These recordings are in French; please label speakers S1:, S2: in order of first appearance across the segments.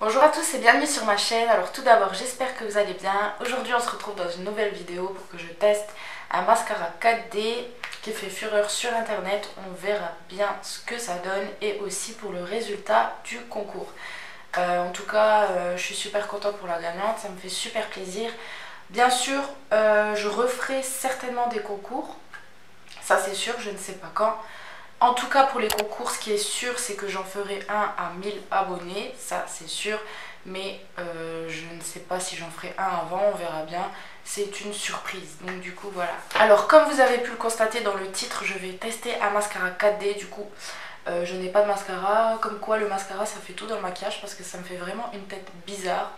S1: Bonjour à tous et bienvenue sur ma chaîne. Alors tout d'abord j'espère que vous allez bien. Aujourd'hui on se retrouve dans une nouvelle vidéo pour que je teste un mascara 4D qui fait fureur sur internet. On verra bien ce que ça donne et aussi pour le résultat du concours. En tout cas je suis super contente pour la gagnante, ça me fait super plaisir. Bien sûr je referai certainement des concours, ça c'est sûr, je ne sais pas quand. En tout cas pour les concours, ce qui est sûr c'est que j'en ferai un à 1000 abonnés, ça c'est sûr. Mais je ne sais pas si j'en ferai un avant, on verra bien. C'est une surprise, donc du coup voilà. Alors comme vous avez pu le constater dans le titre, je vais tester un mascara 4D. Du coup je n'ai pas de mascara, comme quoi le mascara ça fait tout dans le maquillage parce que ça me fait vraiment une tête bizarre.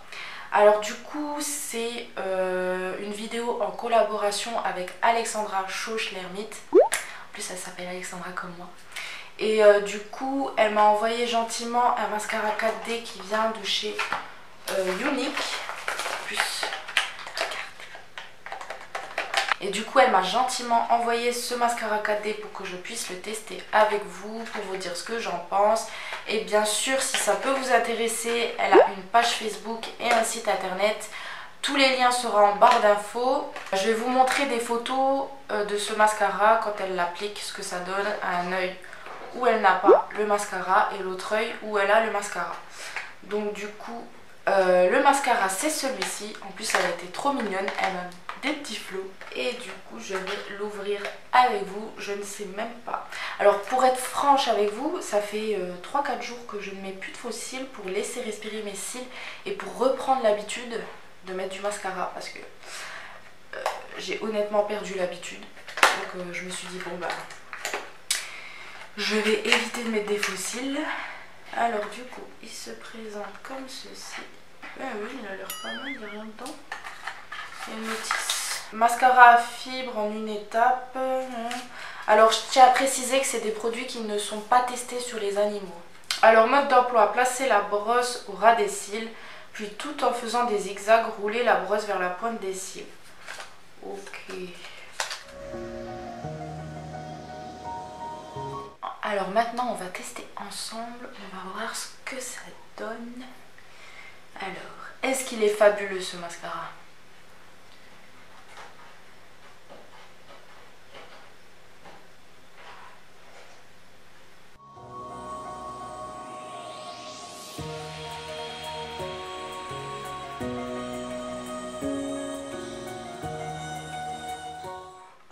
S1: Alors du coup c'est une vidéo en collaboration avec Alexandra Schauch-Lermite. En plus elle s'appelle Alexandra comme moi. Et du coup elle m'a envoyé gentiment un mascara 4D qui vient de chez Younique. Plus, et du coup elle m'a gentiment envoyé ce mascara 4D pour que je puisse le tester avec vous, pour vous dire ce que j'en pense. Et bien sûr si ça peut vous intéresser, elle a une page Facebook et un site internet. Tous les liens seront en barre d'infos. Je vais vous montrer des photos de ce mascara quand elle l'applique, ce que ça donne à un œil où elle n'a pas le mascara et l'autre œil où elle a le mascara. Donc du coup le mascara c'est celui-ci. En plus elle a été trop mignonne, elle a des petits flots. Et du coup je vais l'ouvrir avec vous, je ne sais même pas. Alors pour être franche avec vous, ça fait 3-4 jours que je ne mets plus de faux cils pour laisser respirer mes cils et pour reprendre l'habitude de mettre du mascara parce que j'ai honnêtement perdu l'habitude. Donc je me suis dit bon bah je vais éviter de mettre des faux cils. Alors du coup il se présente comme ceci. Oui il a l'air pas mal, il n'y a rien dedans. Il y a une notice. Mascara à fibres en une étape. Alors je tiens à préciser que c'est des produits qui ne sont pas testés sur les animaux. Alors mode d'emploi, placer la brosse au ras des cils, puis tout en faisant des zigzags, rouler la brosse vers la pointe des cils. Ok. Alors maintenant on va tester ensemble, on va voir ce que ça donne. Alors, est-ce qu'il est fabuleux ce mascara?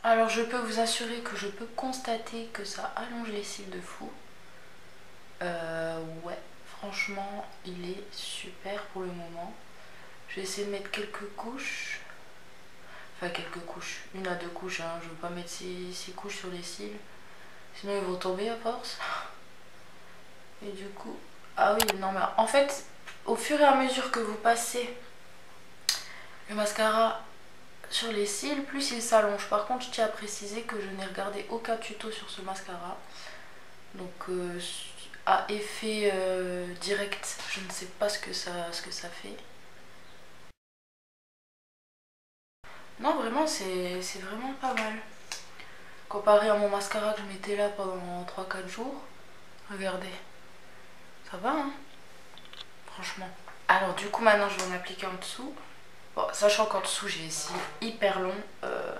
S1: Alors je peux vous assurer que je peux constater que ça allonge les cils de fou. Ouais, franchement il est super pour le moment. Je vais essayer de mettre quelques couches. Enfin quelques couches, 1 à 2 couches, hein. Je ne veux pas mettre 6 couches sur les cils. Sinon ils vont tomber à force. Et du coup, ah oui non mais en fait au fur et à mesure que vous passez le mascara sur les cils, plus il s'allonge. Par contre je tiens à préciser que je n'ai regardé aucun tuto sur ce mascara. Donc à effet direct, je ne sais pas ce que ça fait. Non vraiment c'est vraiment pas mal. Comparé à mon mascara que je mettais là pendant 3-4 jours. Regardez. Ça va hein. Franchement. Alors du coup maintenant je vais en appliquer en dessous. Bon, sachant qu'en dessous j'ai les cils hyper longs,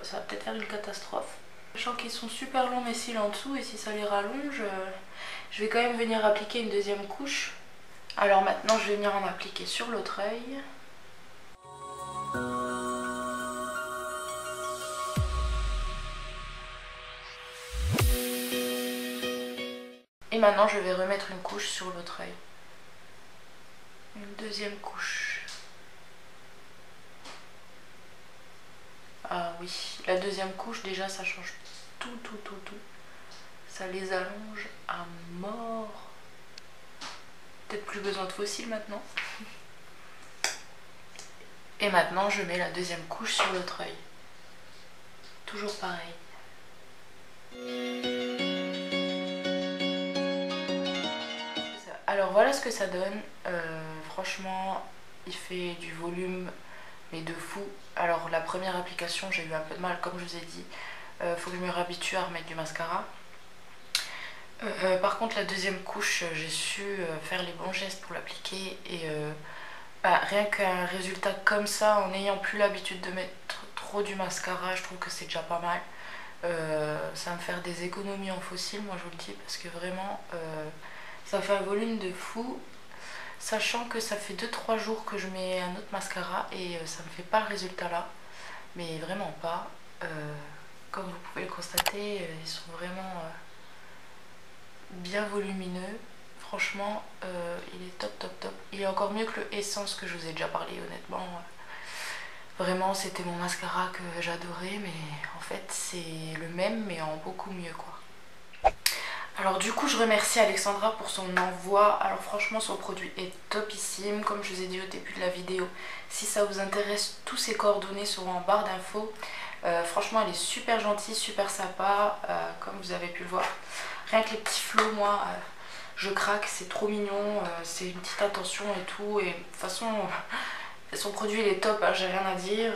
S1: ça va peut-être faire une catastrophe. Sachant qu'ils sont super longs mes cils en dessous et si ça les rallonge, je vais quand même venir appliquer une deuxième couche. Alors maintenant je vais venir en appliquer sur l'autre œil. Et maintenant je vais remettre une couche sur l'autre œil. Une deuxième couche. Ah oui, la deuxième couche déjà ça change tout. Ça les allonge à mort. Peut-être plus besoin de faux cils maintenant. Et maintenant je mets la deuxième couche sur l'autre œil. Toujours pareil. Alors voilà ce que ça donne. Franchement il fait du volume mais de fou. Alors la première application j'ai eu un peu de mal comme je vous ai dit. Faut que je me réhabitue à remettre du mascara. Par contre la deuxième couche, j'ai su faire les bons gestes pour l'appliquer et rien qu'un résultat comme ça, en n'ayant plus l'habitude de mettre trop du mascara, je trouve que c'est déjà pas mal. Ça va me faire des économies en fossiles, moi je vous le dis, parce que vraiment ça fait un volume de fou, sachant que ça fait 2-3 jours que je mets un autre mascara et ça me fait pas le résultat là, mais vraiment pas. Comme vous pouvez le constater, ils sont vraiment bien volumineux. Franchement, il est top top top. Il est encore mieux que le Essence que je vous ai déjà parlé, honnêtement. Vraiment, c'était mon mascara que j'adorais, mais en fait, c'est le même, mais en beaucoup mieux, quoi. Alors du coup, je remercie Alexandra pour son envoi. Alors franchement, son produit est topissime. Comme je vous ai dit au début de la vidéo, si ça vous intéresse, tous ses coordonnées seront en barre d'infos. Franchement, elle est super gentille, super sympa, comme vous avez pu le voir. Rien que les petits flots, moi... je craque, c'est trop mignon, c'est une petite attention et tout, et de toute façon son produit il est top, hein, j'ai rien à dire.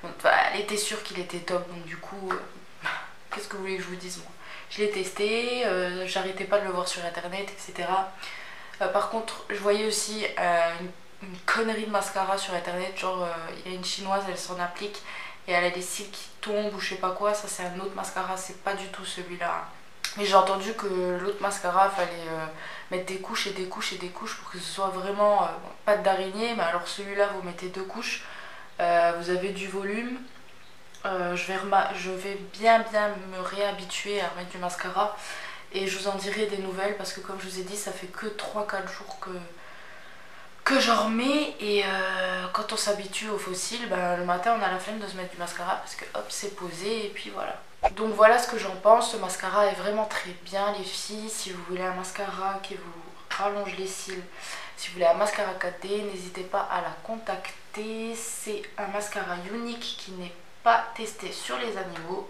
S1: Bon, elle était sûre qu'il était top, donc du coup qu'est-ce que vous voulez que je vous dise, moi je l'ai testé, j'arrêtais pas de le voir sur internet, etc. Par contre je voyais aussi une connerie de mascara sur internet, genre il y a une chinoise, elle s'en applique et elle a des cils qui tombent ou je sais pas quoi, ça c'est un autre mascara, c'est pas du tout celui-là. Mais j'ai entendu que l'autre mascara, fallait mettre des couches et des couches et des couches pour que ce soit vraiment pâte d'araignée. Mais alors celui-là, vous mettez 2 couches, vous avez du volume. Je vais bien me réhabituer à mettre du mascara. Et je vous en dirai des nouvelles parce que comme je vous ai dit, ça fait que 3-4 jours que j'en remets. Et quand on s'habitue au fossile, ben, le matin on a la flemme de se mettre du mascara parce que hop, c'est posé et puis voilà. Donc voilà ce que j'en pense, ce mascara est vraiment très bien les filles. Si vous voulez un mascara qui vous rallonge les cils, si vous voulez un mascara 4D, n'hésitez pas à la contacter. C'est un mascara unique qui n'est pas testé sur les animaux.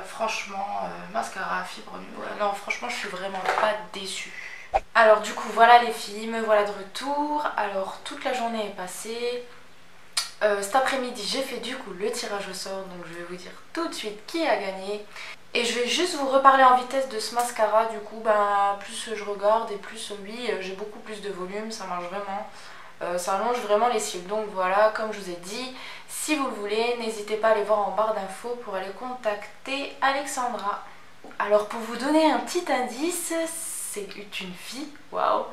S1: Franchement, mascara fibre nuit. Non, franchement, je suis vraiment pas déçue. Alors du coup, voilà les filles, me voilà de retour. Alors toute la journée est passée. Cet après-midi j'ai fait du coup le tirage au sort, donc je vais vous dire tout de suite qui a gagné. Et je vais juste vous reparler en vitesse de ce mascara, du coup ben, plus je regarde et plus oui j'ai beaucoup plus de volume, ça marche vraiment, ça allonge vraiment les cils. Donc voilà, comme je vous ai dit, si vous le voulez, n'hésitez pas à aller voir en barre d'infos pour aller contacter Alexandra. Alors pour vous donner un petit indice, c'est une fille, waouh.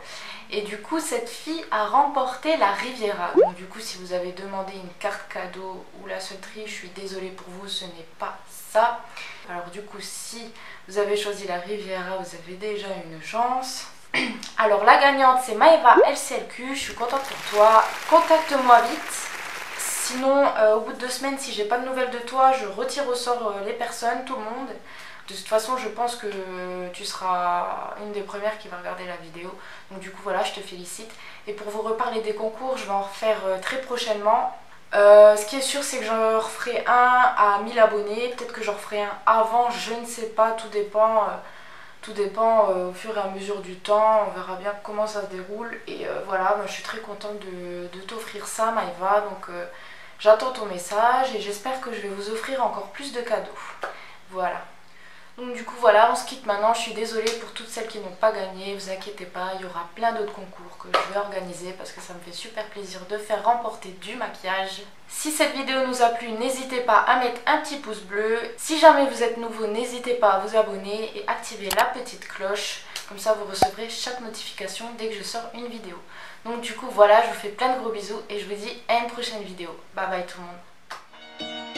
S1: Et du coup cette fille a remporté la Riviera. Donc du coup si vous avez demandé une carte cadeau ou la sauterie, je suis désolée pour vous, ce n'est pas ça. Alors du coup si vous avez choisi la Riviera, vous avez déjà une chance. Alors la gagnante c'est Maëva LCLQ, je suis contente pour toi. Contacte-moi vite. Sinon au bout de 2 semaines, si j'ai pas de nouvelles de toi, je retire au sort les personnes, tout le monde. De toute façon, je pense que tu seras une des premières qui va regarder la vidéo. Donc du coup, voilà, je te félicite. Et pour vous reparler des concours, je vais en refaire très prochainement. Ce qui est sûr, c'est que j'en referai un à 1000 abonnés. Peut-être que j'en referai un avant, je ne sais pas, tout dépend. Tout dépend au fur et à mesure du temps. On verra bien comment ça se déroule. Et voilà, moi, je suis très contente de t'offrir ça, Maëva. Donc j'attends ton message et j'espère que je vais vous offrir encore plus de cadeaux. Voilà. Donc du coup voilà, on se quitte maintenant. Je suis désolée pour toutes celles qui n'ont pas gagné, vous inquiétez pas, il y aura plein d'autres concours que je vais organiser parce que ça me fait super plaisir de faire remporter du maquillage. Si cette vidéo nous a plu, n'hésitez pas à mettre un petit pouce bleu. Si jamais vous êtes nouveau, n'hésitez pas à vous abonner et activer la petite cloche. Comme ça vous recevrez chaque notification dès que je sors une vidéo. Donc du coup voilà, je vous fais plein de gros bisous et je vous dis à une prochaine vidéo. Bye bye tout le monde.